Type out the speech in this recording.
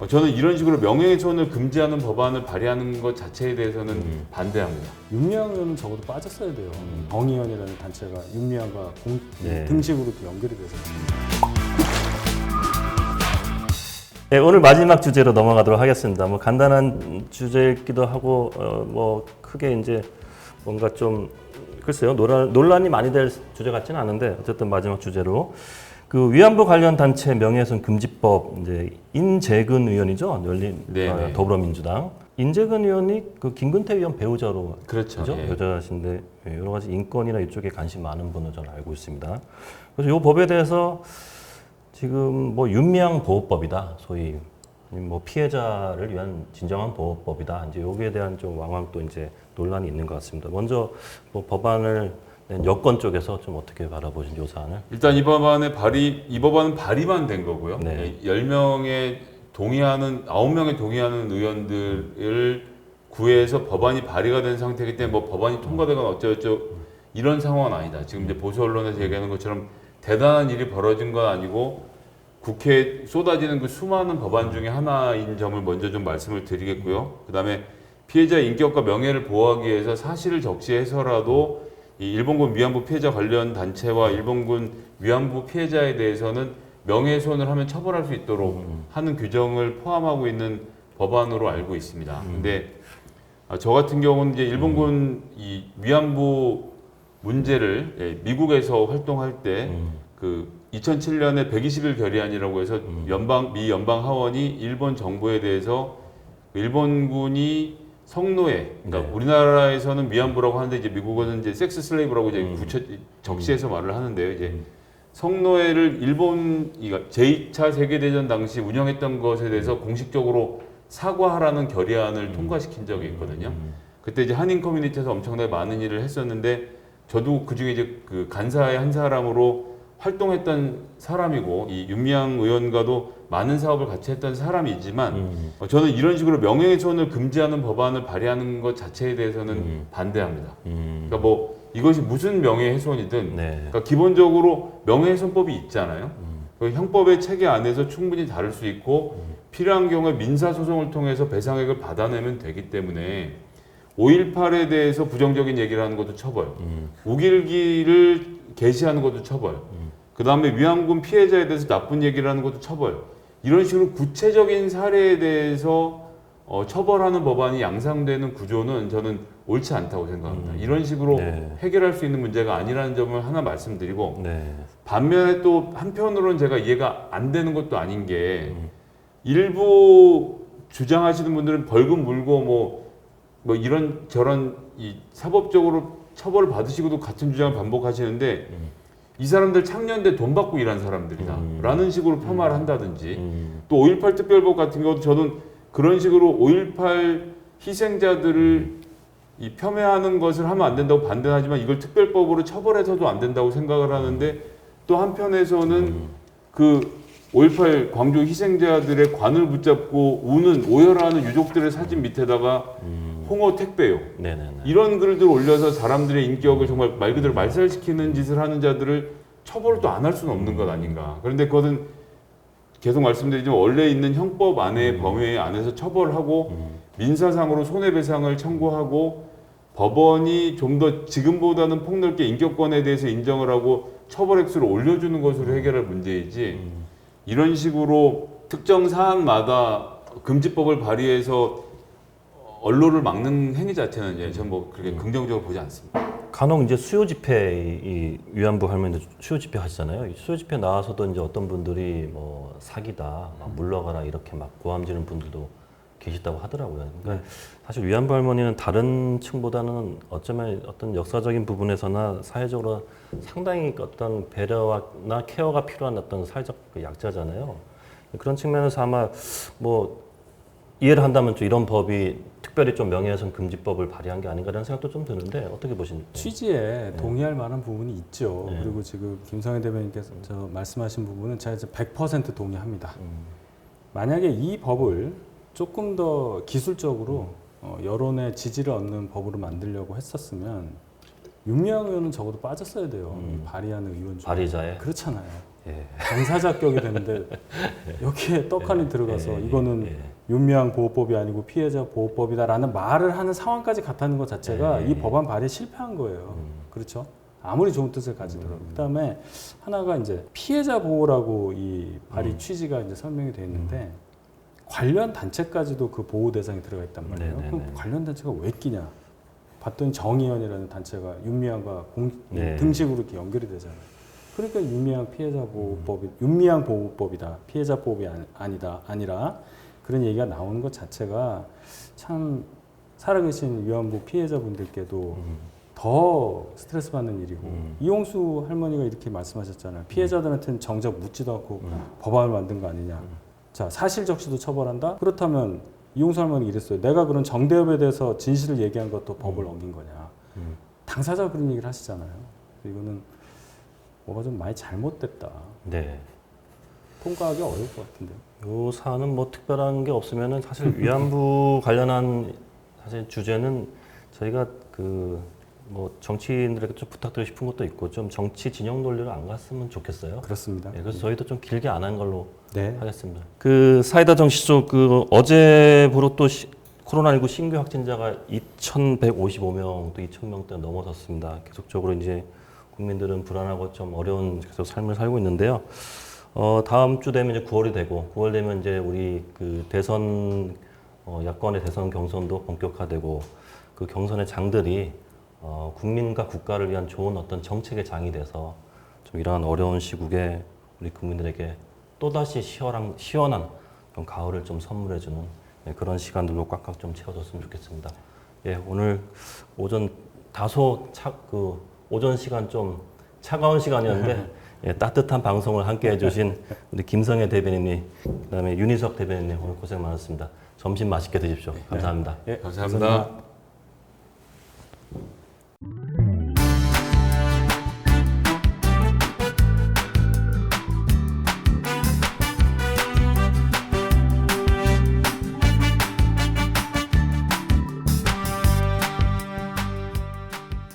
저는 이런 식으로 명예훼손을 금지하는 법안을 발의하는 것 자체에 대해서는 반대합니다. 윤미향 의원은 적어도 빠졌어야 돼요. 정의원이라는 단체가 윤미향과 네. 등식으로 연결이 돼서. 네, 오늘 마지막 주제로 넘어가도록 하겠습니다. 뭐 간단한 주제이기도 하고 뭐 크게 이제 뭔가 좀 글쎄요 논란이 많이 될 주제 같지는 않은데 어쨌든 마지막 주제로 그 위안부 관련 단체 명예훼손 금지법 이제 인재근 의원이죠 열린 더불어민주당 인재근 의원이 그 김근태 의원 배우자로 그렇죠. 그죠? 예. 여자신데 여러 가지 인권이나 이쪽에 관심 많은 분으로 저는 알고 있습니다. 그래서 이 법에 대해서 지금 뭐 윤미향 보호법이다 소위 뭐 피해자를 위한 진정한 보호법이다 이제 여기에 대한 좀 왕왕 또 이제 논란이 있는 것 같습니다. 먼저 뭐 법안을 낸 여권 쪽에서 좀 어떻게 바라보신지 이 사안을? 일단 이 법안은 발의만 된 거고요. 네. 10명의 동의하는 9명의 동의하는 의원들을 구해서 법안이 발의가 된 상태이기 때문에 뭐 법안이 통과되거나 어쩌고저쩌고 이런 상황은 아니다. 지금 이제 보수 언론에서 얘기하는 것처럼 대단한 일이 벌어진 건 아니고 국회에 쏟아지는 그 수많은 법안 중에 하나인 점을 먼저 좀 말씀을 드리겠고요. 그다음에 피해자의 인격과 명예를 보호하기 위해서 사실을 적시해서라도 이 일본군 위안부 피해자 관련 단체와 일본군 위안부 피해자에 대해서는 명예훼손을 하면 처벌할 수 있도록 하는 규정을 포함하고 있는 법안으로 알고 있습니다. 근데 저 같은 경우는 이제 일본군 이 위안부 문제를 미국에서 활동할 때 그 2007년에 120일 결의안이라고 해서 미 연방 하원이 일본 정부에 대해서 일본군이 성노예, 그러니까 네. 우리나라에서는 위안부라고 하는데 이제 미국은 이제 섹스 슬레이브라고 이제 적시해서 말을 하는데요. 이제 성노예를 제2차 세계대전 당시 운영했던 것에 대해서 공식적으로 사과하라는 결의안을 통과시킨 적이 있거든요. 그때 이제 한인 커뮤니티에서 엄청나게 많은 일을 했었는데 저도 그 중에 이제 그 간사의 한 사람으로 활동했던 사람이고 이 윤미향 의원과도 많은 사업을 같이 했던 사람이지만 저는 이런 식으로 명예훼손을 금지하는 법안을 발의하는 것 자체에 대해서는 반대합니다. 그러니까 뭐 이것이 무슨 명예훼손이든 네. 그러니까 기본적으로 명예훼손법이 있잖아요. 그 형법의 체계 안에서 충분히 다룰 수 있고 필요한 경우에 민사소송을 통해서 배상액을 받아내면 되기 때문에 5.18에 대해서 부정적인 얘기를 하는 것도 처벌, 우길기를 게시하는 것도 처벌, 그 다음에 위안군 피해자에 대해서 나쁜 얘기를 하는 것도 처벌, 이런 식으로 구체적인 사례에 대해서 처벌하는 법안이 양상되는 구조는 저는 옳지 않다고 생각합니다. 이런 식으로 네. 해결할 수 있는 문제가 아니라는 점을 하나 말씀드리고 네. 반면에 또 한편으로는 제가 이해가 안 되는 것도 아닌 게 일부 주장하시는 분들은 벌금 물고 뭐 이런 저런 이 사법적으로 처벌을 받으시고도 같은 주장을 반복하시는데 이 사람들 창년대 돈 받고 일한 사람들이다 라는 식으로 폄하를 한다든지 또 5.18 특별법 같은 경우도 저는 그런 식으로 5.18 희생자들을 이 폄훼하는 것을 하면 안 된다고 반대하지만 이걸 특별법으로 처벌해서도 안 된다고 생각을 하는데 또 한편에서는 그 5.18 광주 희생자들의 관을 붙잡고 우는 오열하는 유족들의 사진 밑에다가 홍어 택배요. 네네네. 이런 글들 올려서 사람들의 인격을 정말 말 그대로 말살시키는 짓을 하는 자들을 처벌을 또 안 할 수는 없는 것 아닌가. 그런데 그것은 계속 말씀드리지만 원래 있는 형법 안에 범위 안에서 처벌하고 민사상으로 손해배상을 청구하고 법원이 좀 더 지금보다는 폭넓게 인격권에 대해서 인정을 하고 처벌 액수를 올려주는 것으로 해결할 문제이지 이런 식으로 특정 사안마다 금지법을 발의해서 언론을 막는 행위 자체는 이제 전 뭐 그렇게 긍정적으로 보지 않습니다. 간혹 이제 수요 집회 이 위안부 할머니들 수요 집회 하시잖아요. 이 수요 집회 나와서도 이제 어떤 분들이 뭐 사기다, 막 물러가라 이렇게 막 고함지는 분들도 계시다고 하더라고요. 그러니까 사실 위안부 할머니는 다른 층보다는 어쩌면 어떤 역사적인 부분에서나 사회적으로 상당히 어떤 배려나 케어가 필요한 어떤 사회적 약자잖아요. 그런 측면에서 아마 뭐 이해를 한다면 좀 이런 법이 특별히 좀 명예훼손 금지법을 발의한 게 아닌가라는 생각도 좀 드는데 어떻게 보십니까? 취지에 동의할 만한 부분이 있죠. 네. 그리고 지금 김성애 대변인께서 말씀하신 부분은 제가 이제 100% 동의합니다. 만약에 이 법을 조금 더 기술적으로 여론의 지지를 얻는 법으로 만들려고 했었으면 윤미향 의원은 적어도 빠졌어야 돼요. 이 발의하는 의원 중에. 발의자에. 그렇잖아요. 예. 당사자격이 되는데 여기에 떡하니 들어가서 이거는 윤미향 보호법이 아니고 피해자 보호법이다라는 말을 하는 상황까지 갔다는 것 자체가 이 법안 발의에 실패한 거예요. 그렇죠? 아무리 좋은 뜻을 가지더라도. 그다음에 하나가 이제 피해자 보호라고 이 발의 취지가 이제 설명이 돼 있는데 관련 단체까지도 그 보호 대상에 들어가 있단 말이에요. 네네네. 그럼 관련 단체가 왜 끼냐? 봤더니 정의연이라는 단체가 윤미향과 네. 등식으로 이렇게 연결이 되잖아요. 그러니까 윤미향 피해자 보호법이 윤미향 보호법이다. 피해자 보호법이 아니라 그런 얘기가 나오는 것 자체가 참 살아계신 위안부 피해자분들께도 더 스트레스 받는 일이고 이용수 할머니가 이렇게 말씀하셨잖아요. 피해자들한테는 정작 묻지도 않고 법안을 만든 거 아니냐. 자, 사실 적시도 처벌한다? 그렇다면 이용수 할머니가 이랬어요. 내가 그런 정대협에 대해서 진실을 얘기한 것도 법을 어긴 거냐. 당사자가 그런 얘기를 하시잖아요. 이거는 뭐가 좀 많이 잘못됐다. 네. 통과하기 어려울 것 같은데요. 요 사안은 뭐 특별한 게 없으면은 사실 위안부 관련한 사실 주제는 저희가 그 뭐 정치인들에게 좀 부탁드리고 싶은 것도 있고 좀 정치 진영 논리를 안 갔으면 좋겠어요. 그렇습니다. 네, 그래서 저희도 좀 길게 안 한 걸로 네. 하겠습니다. 그 사이다 정치 쪽 그 어제부로 또 코로나19 신규 확진자가 2,155명 또 2,000명대 넘어섰습니다. 계속적으로 이제 국민들은 불안하고 좀 어려운 계속 삶을 살고 있는데요. 다음 주 되면 이제 9월이 되고 9월 되면 이제 우리 그 대선 야권의 대선 경선도 본격화되고 그 경선의 장들이 국민과 국가를 위한 좋은 어떤 정책의 장이 돼서 좀 이러한 어려운 시국에 우리 국민들에게 또다시 시원한 그런 가을을 좀 선물해주는 그런 시간들로 꽉꽉 좀 채워줬으면 좋겠습니다. 예, 오늘 오전 다소 오전 시간 좀 차가운 시간이었는데 예, 따뜻한 방송을 함께 해주신 우리 김성애 대변인님, 그다음에 윤희석 대변인님 오늘 고생 많았습니다. 점심 맛있게 드십시오. 감사합니다. 예, 감사합니다.